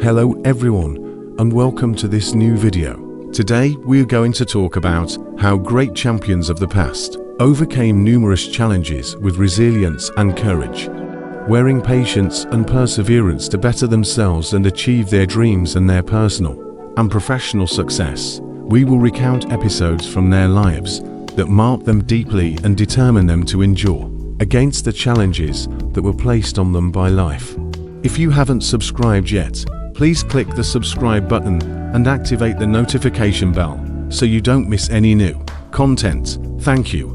Hello everyone, and welcome to this new video. Today we are going to talk about how great champions of the past overcame numerous challenges with resilience and courage, wearing patience and perseverance to better themselves and achieve their dreams and their personal and professional success. We will recount episodes from their lives that mark them deeply and determine them to endure against the challenges that were placed on them by life. If you haven't subscribed yet, please click the subscribe button and activate the notification bell so you don't miss any new content. Thank you.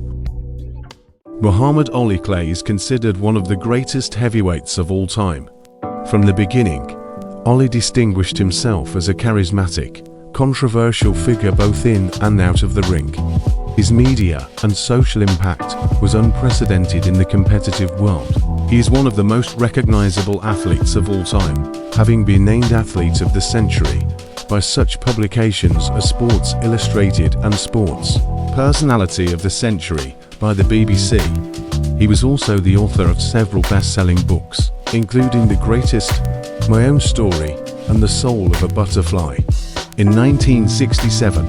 Muhammad Ali Clay is considered one of the greatest heavyweights of all time. From the beginning, Ali distinguished himself as a charismatic, controversial figure both in and out of the ring. His media and social impact was unprecedented in the competitive world. He is one of the most recognizable athletes of all time, having been named Athlete of the Century by such publications as Sports Illustrated and Sports Personality of the Century by the BBC. He was also the author of several best-selling books, including The Greatest, My Own Story, and The Soul of a Butterfly. In 1967,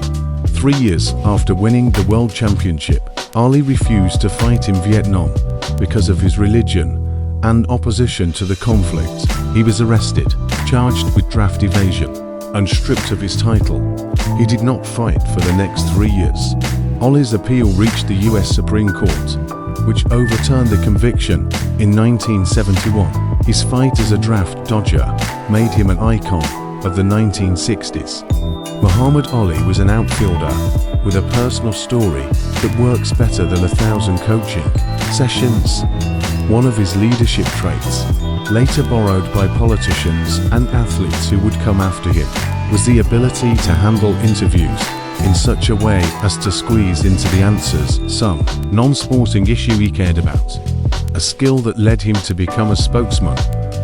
3 years after winning the World Championship, Ali refused to fight in Vietnam because of his religion and opposition to the conflict. He was arrested, charged with draft evasion, and stripped of his title. He did not fight for the next 3 years. Ali's appeal reached the US Supreme Court, which overturned the conviction in 1971. His fight as a draft dodger made him an icon of the 1960s. Muhammad Ali was an outfielder with a personal story that works better than 1,000 coaching sessions. One of his leadership traits, later borrowed by politicians and athletes who would come after him, was the ability to handle interviews in such a way as to squeeze into the answers some non-sporting issue he cared about, a skill that led him to become a spokesman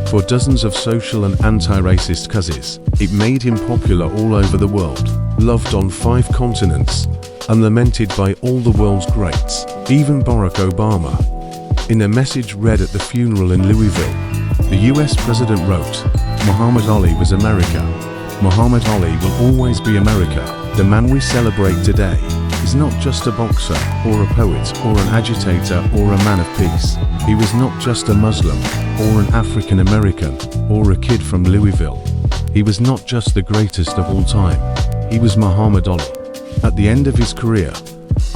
for dozens of social and anti-racist causes. It made him popular all over the world, loved on 5 continents, and lamented by all the world's greats, even Barack Obama. In a message read at the funeral in Louisville, the US president wrote, "Muhammad Ali was America. Muhammad Ali will always be America. The man we celebrate today is not just a boxer or a poet or an agitator or a man of peace. He was not just a Muslim or an African American or a kid from Louisville. He was not just the greatest of all time. He was Muhammad Ali." At the end of his career,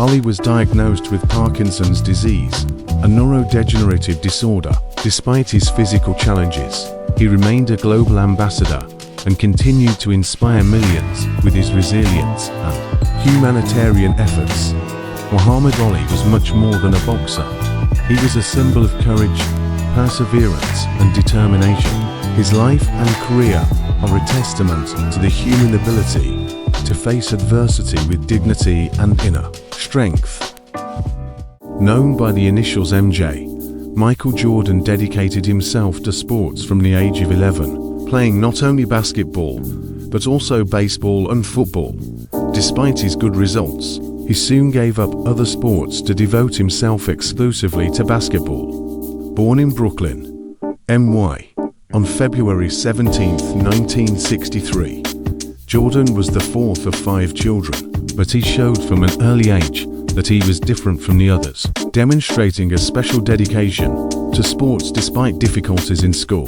Ali was diagnosed with Parkinson's disease, a neurodegenerative disorder. Despite his physical challenges, he remained a global ambassador and continued to inspire millions with his resilience and humanitarian efforts. Muhammad Ali was much more than a boxer. He was a symbol of courage, perseverance, and determination. His life and career are a testament to the human ability to face adversity with dignity and inner strength. Known by the initials MJ, Michael Jordan dedicated himself to sports from the age of 11, playing not only basketball, but also baseball and football. Despite his good results, he soon gave up other sports to devote himself exclusively to basketball. Born in Brooklyn, NY, on February 17, 1963, Jordan was the 4th of 5 children, but he showed from an early age that he was different from the others, demonstrating a special dedication to sports despite difficulties in school.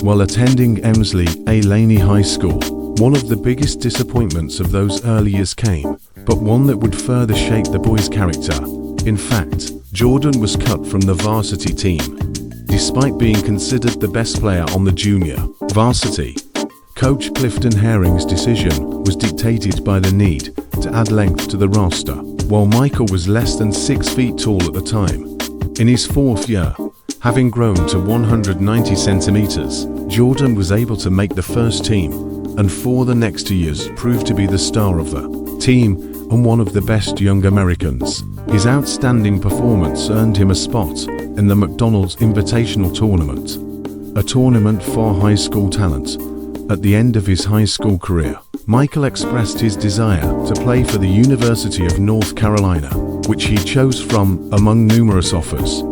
While attending Emsley A. Laney High School, one of the biggest disappointments of those early years came, but one that would further shape the boy's character. In fact, Jordan was cut from the varsity team, despite being considered the best player on the junior varsity. Coach Clifton Herring's decision was dictated by the need to add length to the roster. While Michael was less than 6 feet tall at the time, in his 4th year, having grown to 190 centimeters, Jordan was able to make the first team, and for the next 2 years proved to be the star of the team and one of the best young Americans. His outstanding performance earned him a spot in the McDonald's Invitational Tournament, a tournament for high school talent. At the end of his high school career, Michael expressed his desire to play for the University of North Carolina, which he chose from among numerous offers.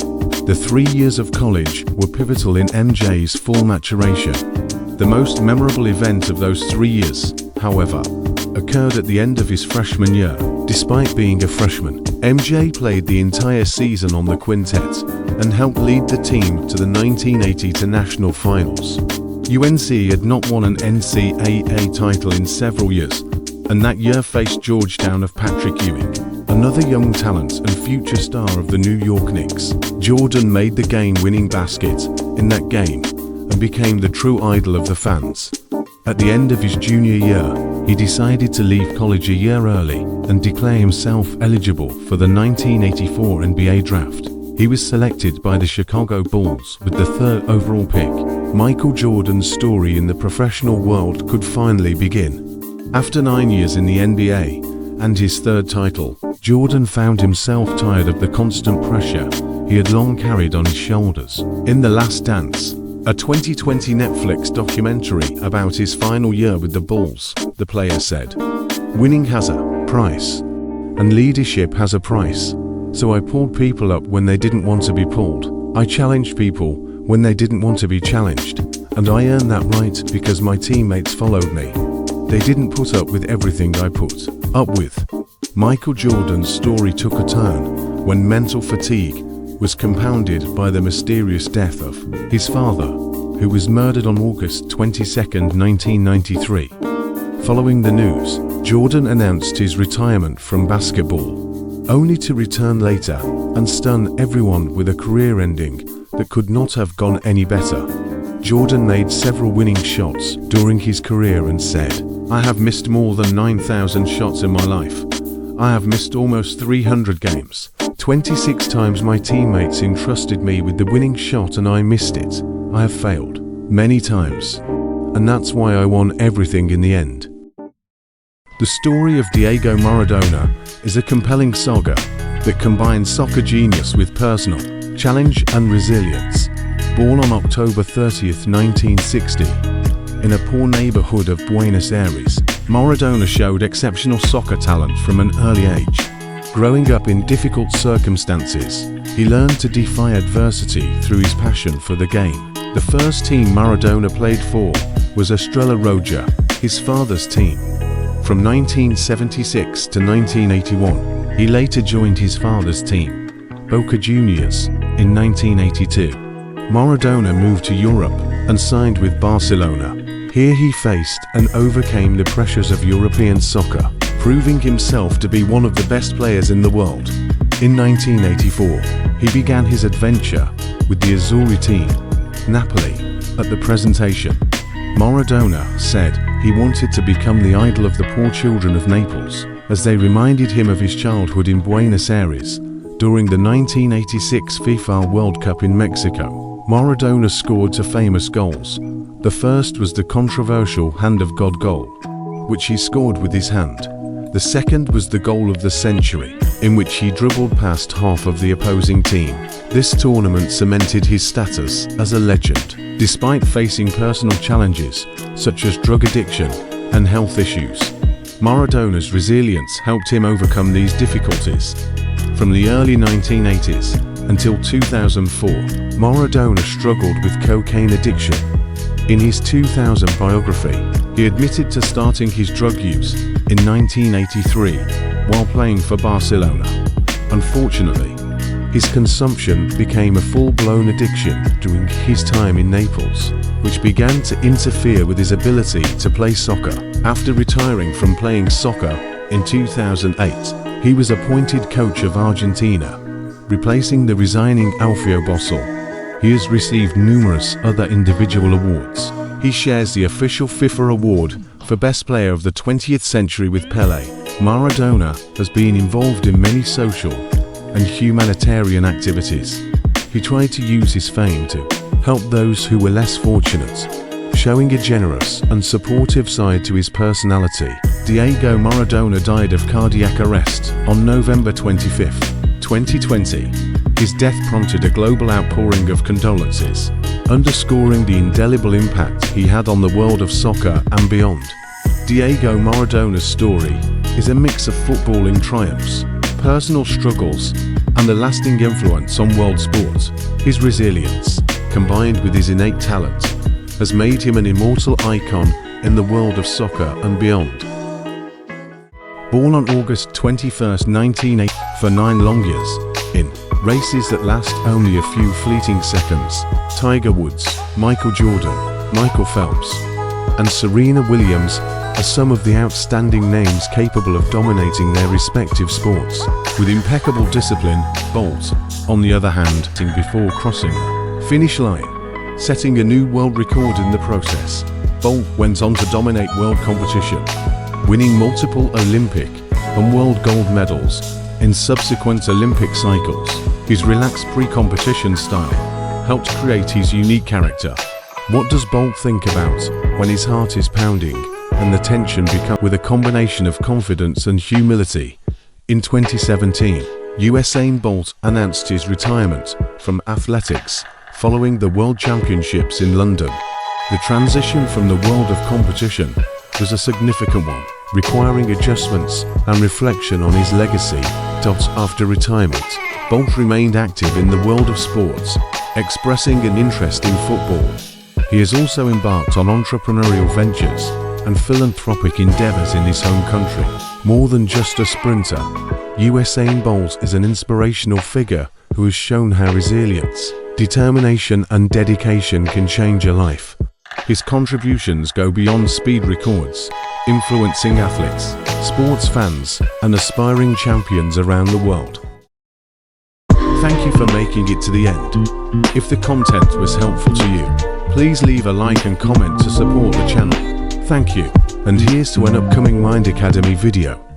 The 3 years of college were pivotal in MJ's full maturation. The most memorable event of those 3 years, however, occurred at the end of his freshman year. Despite being a freshman, MJ played the entire season on the quintet and helped lead the team to the 1982 national finals. UNC had not won an NCAA title in several years, and that year faced Georgetown of Patrick Ewing, another young talent and future star of the New York Knicks. Jordan made the game-winning basket in that game and became the true idol of the fans. At the end of his junior year, he decided to leave college a year early and declare himself eligible for the 1984 NBA draft. He was selected by the Chicago Bulls with the 3rd overall pick. Michael Jordan's story in the professional world could finally begin. After 9 years in the NBA and his 3rd title, Jordan found himself tired of the constant pressure he had long carried on his shoulders. In The Last Dance, a 2020 Netflix documentary about his final year with the Bulls, the player said, "Winning has a price, and leadership has a price. So I pulled people up when they didn't want to be pulled. I challenged people when they didn't want to be challenged, and I earned that right because my teammates followed me. They didn't put up with everything I put up with." Michael Jordan's story took a turn when mental fatigue was compounded by the mysterious death of his father, who was murdered on August 22, 1993. Following the news, Jordan announced his retirement from basketball, only to return later and stun everyone with a career ending that could not have gone any better. Jordan made several winning shots during his career and said, "I have missed more than 9,000 shots in my life. I have missed almost 300 games. 26 times my teammates entrusted me with the winning shot and I missed it. I have failed many times, and that's why I won everything in the end." The story of Diego Maradona is a compelling saga that combines soccer genius with personal challenge and resilience. Born on October 30, 1960, in a poor neighborhood of Buenos Aires, Maradona showed exceptional soccer talent from an early age. Growing up in difficult circumstances, he learned to defy adversity through his passion for the game. The first team Maradona played for was Estrella Roja, his father's team. From 1976 to 1981, he later joined his father's team, Boca Juniors, in 1982. Maradona moved to Europe and signed with Barcelona. Here he faced and overcame the pressures of European soccer, proving himself to be one of the best players in the world. In 1984, he began his adventure with the Azzurri team, Napoli. At the presentation, Maradona said he wanted to become the idol of the poor children of Naples, as they reminded him of his childhood in Buenos Aires during the 1986 FIFA World Cup in Mexico. Maradona scored two famous goals. The first was the controversial Hand of God goal, which he scored with his hand. The second was the goal of the century, in which he dribbled past half of the opposing team. This tournament cemented his status as a legend, despite facing personal challenges such as drug addiction and health issues. Maradona's resilience helped him overcome these difficulties. From the early 1980s until 2004, Maradona struggled with cocaine addiction. In his 2000 biography, he admitted to starting his drug use in 1983 while playing for Barcelona. Unfortunately, his consumption became a full-blown addiction during his time in Naples, which began to interfere with his ability to play soccer. After retiring from playing soccer in 2008, he was appointed coach of Argentina, replacing the resigning Alfio Bossel. He has received numerous other individual awards. He shares the official FIFA award for Best Player of the 20th Century with Pelé. Maradona has been involved in many social and humanitarian activities. He tried to use his fame to help those who were less fortunate, showing a generous and supportive side to his personality. Diego Maradona died of cardiac arrest on November 25, 2020. His death prompted a global outpouring of condolences, underscoring the indelible impact he had on the world of soccer and beyond. Diego Maradona's story is a mix of footballing triumphs, personal struggles, and a lasting influence on world sport. His resilience, combined with his innate talent, has made him an immortal icon in the world of soccer and beyond. Born on August 21, 1980, for 9 long years, in races that last only a few fleeting seconds, Tiger Woods, Michael Jordan, Michael Phelps, and Serena Williams are some of the outstanding names capable of dominating their respective sports. With impeccable discipline, Bolt, on the other hand, before crossing the finish line, setting a new world record in the process. Bolt went on to dominate world competition, winning multiple Olympic and world gold medals in subsequent Olympic cycles. His relaxed pre-competition style helped create his unique character. What does Bolt think about when his heart is pounding and the tension becomes with a combination of confidence and humility? In 2017, Usain Bolt announced his retirement from athletics following the World Championships in London. The transition from the world of competition was a significant one, requiring adjustments and reflection on his legacy. After retirement, Bolt remained active in the world of sports, expressing an interest in football. He has also embarked on entrepreneurial ventures and philanthropic endeavors in his home country. More than just a sprinter, Usain Bolt is an inspirational figure who has shown how resilience, determination and dedication can change a life. His contributions go beyond speed records, influencing athletes, sports fans, and aspiring champions around the world. Thank you for making it to the end. If the content was helpful to you, please leave a like and comment to support the channel. Thank you, and here's to an upcoming Mind Academy video.